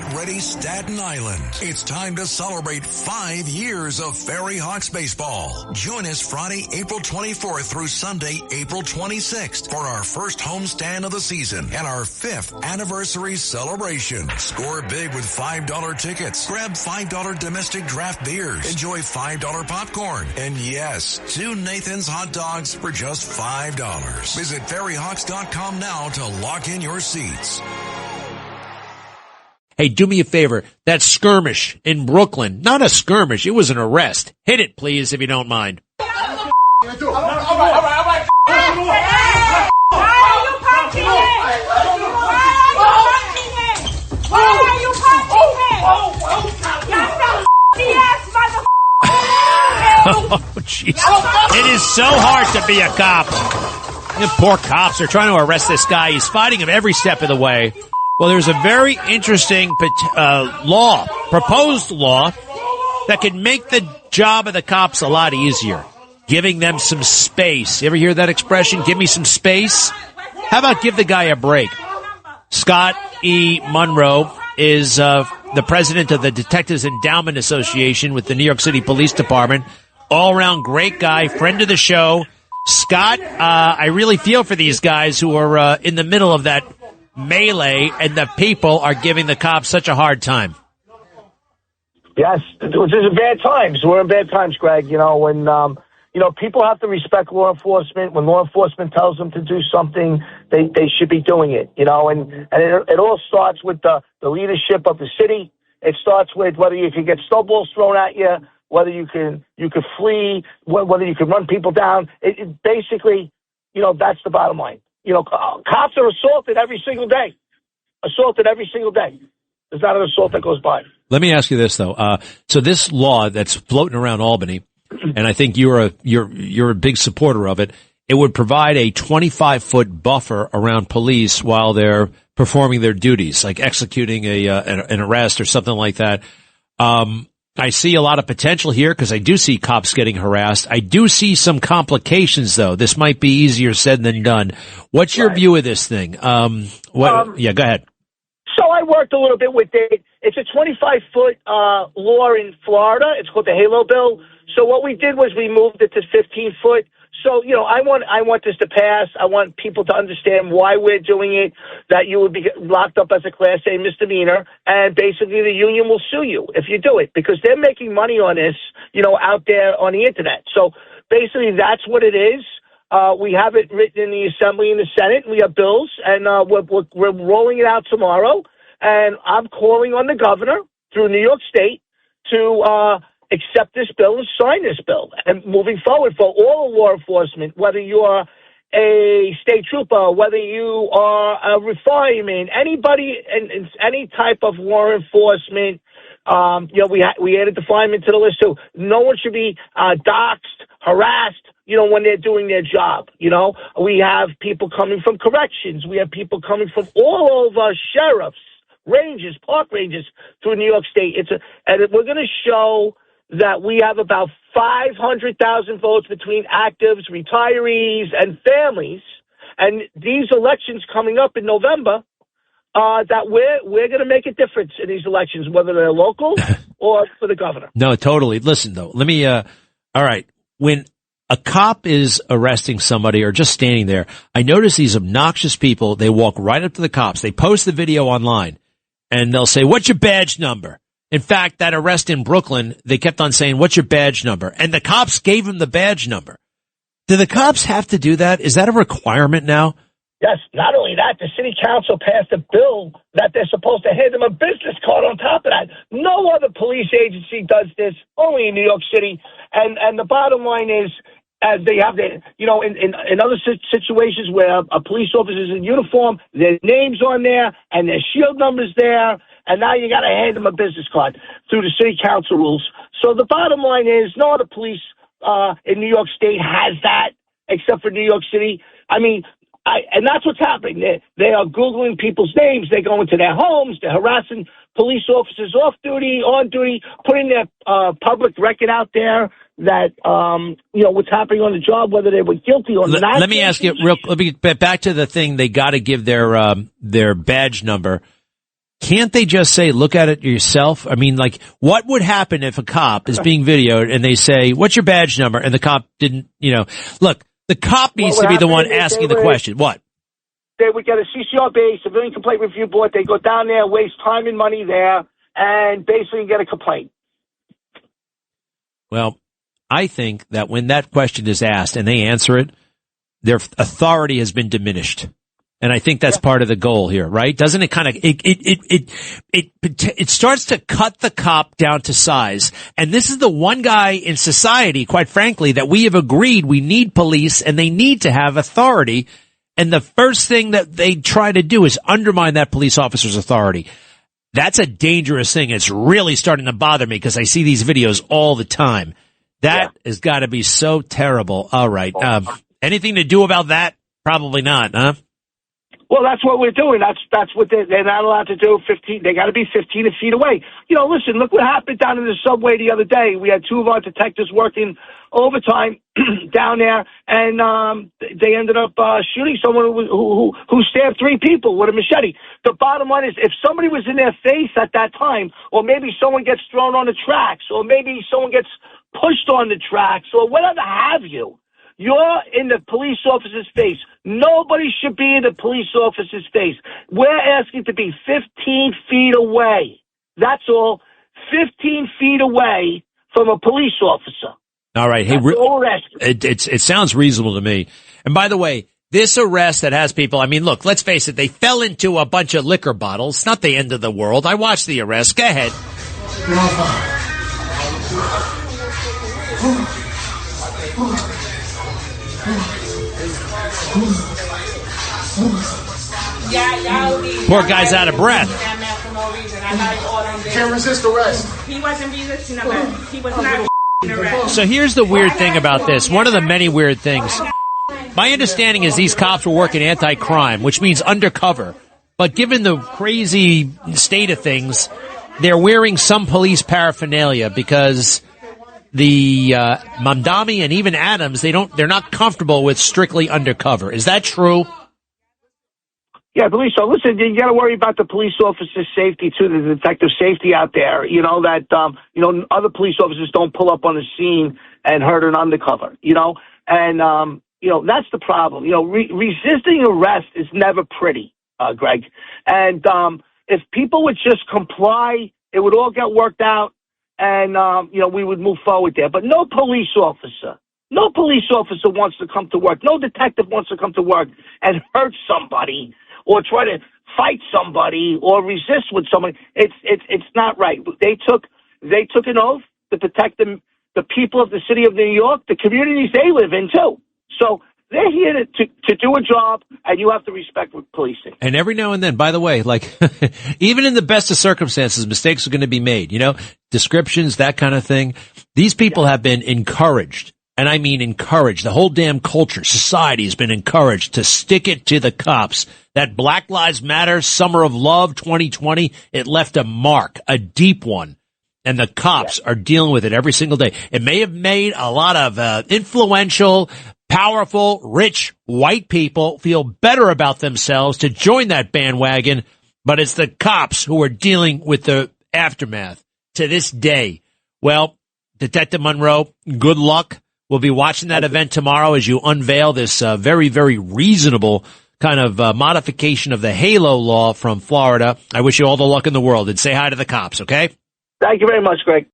Get ready, Staten Island. It's time to celebrate 5 years of Ferry Hawks baseball. Join us Friday, April 24th through Sunday, April 26th for our first homestand of the season and our 5th anniversary celebration. Score big with $5 tickets. Grab $5 domestic draft beers. Enjoy $5 popcorn. And yes, 2 Nathan's hot dogs for just $5. Visit ferryhawks.com now to lock in your seats. Hey, do me a favor. That skirmish in Brooklyn, not a skirmish, it was an arrest. Hit it, please, if you don't mind. All right. Why are you punching him? Why are you punching him? You're some ass mother. Oh, jeez. It is so hard to be a cop. The poor cops are trying to arrest this guy. He's fighting him every step of the way. Well, there's a very interesting proposed law that could make the job of the cops a lot easier. Giving them some space. You ever hear that expression? Give me some space? How about give the guy a break? Scott E. Munro is the president of the Detectives Endowment Association with the New York City Police Department. All-around great guy, friend of the show. Scott, I really feel for these guys who are in the middle of that melee, and the people are giving the cops such a hard time. Yes, this is bad times. We're in bad times, Greg. When people have to respect law enforcement. When law enforcement tells them to do something, they should be doing it. And it all starts with the leadership of the city. It starts with whether you can get snowballs thrown at you, whether you can flee, whether you can run people down. It basically, that's the bottom line. Cops are assaulted every single day. There's not an assault that goes by. Let me ask you this though. So this law that's floating around Albany, and I think you're a big supporter of it. It would provide a 25-foot buffer around police while they're performing their duties, like executing an arrest or something like that. I see a lot of potential here because I do see cops getting harassed. I do see some complications, though. This might be easier said than done. What's your view of this thing? Yeah, go ahead. So I worked a little bit with it. It's a 25-foot law in Florida. It's called the HALO bill. So what we did was we moved it to 15-foot. So, I want this to pass. I want people to understand why we're doing it, that you would be locked up as a Class A misdemeanor, and basically the union will sue you if you do it, because they're making money on this, out there on the Internet. So basically that's what it is. We have it written in the Assembly and the Senate. We have bills, and we're rolling it out tomorrow. And I'm calling on the governor through New York State to accept this bill and sign this bill. And moving forward for all law enforcement, whether you're a state trooper, whether you are a fireman, anybody in any type of law enforcement, we added the firemen to the list too. No one should be doxxed, harassed, when they're doing their job. We have people coming from corrections. We have people coming from all over, sheriffs, rangers, park rangers through New York State. And we're going to show that we have about 500,000 votes between actives, retirees, and families. And these elections coming up in November, that we're going to make a difference in these elections, whether they're local or for the governor. No, totally. Listen, though, let me, all right. When a cop is arresting somebody or just standing there, I notice these obnoxious people, they walk right up to the cops. They post the video online, and they'll say, "What's your badge number?" In fact, that arrest in Brooklyn, they kept on saying, "What's your badge number?" And the cops gave him the badge number. Do the cops have to do that? Is that a requirement now? Yes. Not only that, the city council passed a bill that they're supposed to hand them a business card on top of that. No other police agency does this, only in New York City. And the bottom line is, as they have in other situations where a police officer is in uniform, their name's on there and their shield number's there. And now you got to hand them a business card through the city council rules. So the bottom line is no other police in New York State has that except for New York City. And that's what's happening. They are Googling people's names. They go into their homes. They're harassing police officers off duty, on duty, putting their public record out there that, what's happening on the job, whether they were guilty or not. Let me ask you let me get back to the thing. They got to give their badge number. can't they just say, look at it yourself? I mean, like, what would happen if a cop is being videoed and they say, what's your badge number? And the cop didn't, look, the cop needs to be the one asking the question. What? They would get a CCRB, Civilian Complaint Review Board. They go down there, waste time and money there, and basically get a complaint. Well, I think that when that question is asked and they answer it, their authority has been diminished. And I think that's part of the goal here, right? Doesn't it kind of, it starts to cut the cop down to size. And this is the one guy in society, quite frankly, that we have agreed we need police and they need to have authority. And the first thing that they try to do is undermine that police officer's authority. That's a dangerous thing. It's really starting to bother me because I see these videos all the time. That has got to be so terrible. All right. Anything to do about that? Probably not, huh? Well, that's what we're doing. That's what they're not allowed to do. 15. They got to be 15 feet away. Listen, look what happened down in the subway the other day. We had two of our detectives working overtime down there, and they ended up shooting someone who stabbed three people with a machete. The bottom line is, if somebody was in their face at that time, or maybe someone gets thrown on the tracks, or maybe someone gets pushed on the tracks, or whatever have you, you're in the police officer's face. Nobody should be in the police officer's face. We're asking to be 15 feet away. That's all. 15 feet away from a police officer. All right. Hey, it sounds reasonable to me. And by the way, this arrest that has people, I mean, look, let's face it, they fell into a bunch of liquor bottles. It's not the end of the world. I watched the arrest. Go ahead. Poor guy's out of breath. Can't resist arrest. He wasn't resisting arrest. He was not arrest. So here's the weird thing about this. One of the many weird things. My understanding is these cops were working anti-crime, which means undercover. But given the crazy state of things, they're wearing some police paraphernalia because the Mamdani and even Adams, they're not comfortable with strictly undercover. Is that true? Yeah, I believe so. Listen, you got to worry about the police officer's safety too, the detective safety out there. Other police officers don't pull up on the scene and hurt an undercover. And that's the problem. Resisting arrest is never pretty, Greg. And if people would just comply, it would all get worked out, and we would move forward there. But no police officer wants to come to work. No detective wants to come to work and hurt somebody or try to fight somebody or resist with somebody. It's not right. They took an oath to protect the people of the city of New York, the communities they live in too. So they're here to do a job, and you have to respect policing. And every now and then, by the way, like even in the best of circumstances, mistakes are going to be made. Descriptions, that kind of thing. These people have been encouraged. And I mean encouraged. The whole damn culture, society has been encouraged to stick it to the cops. That Black Lives Matter Summer of Love 2020, it left a mark, a deep one. And the cops are dealing with it every single day. It may have made a lot of influential, powerful, rich, white people feel better about themselves to join that bandwagon, but it's the cops who are dealing with the aftermath to this day. Well, Detective Munro, good luck. We'll be watching that event tomorrow as you unveil this very, very reasonable kind of modification of the HALO law from Florida. I wish you all the luck in the world, and say hi to the cops, okay? Thank you very much, Greg.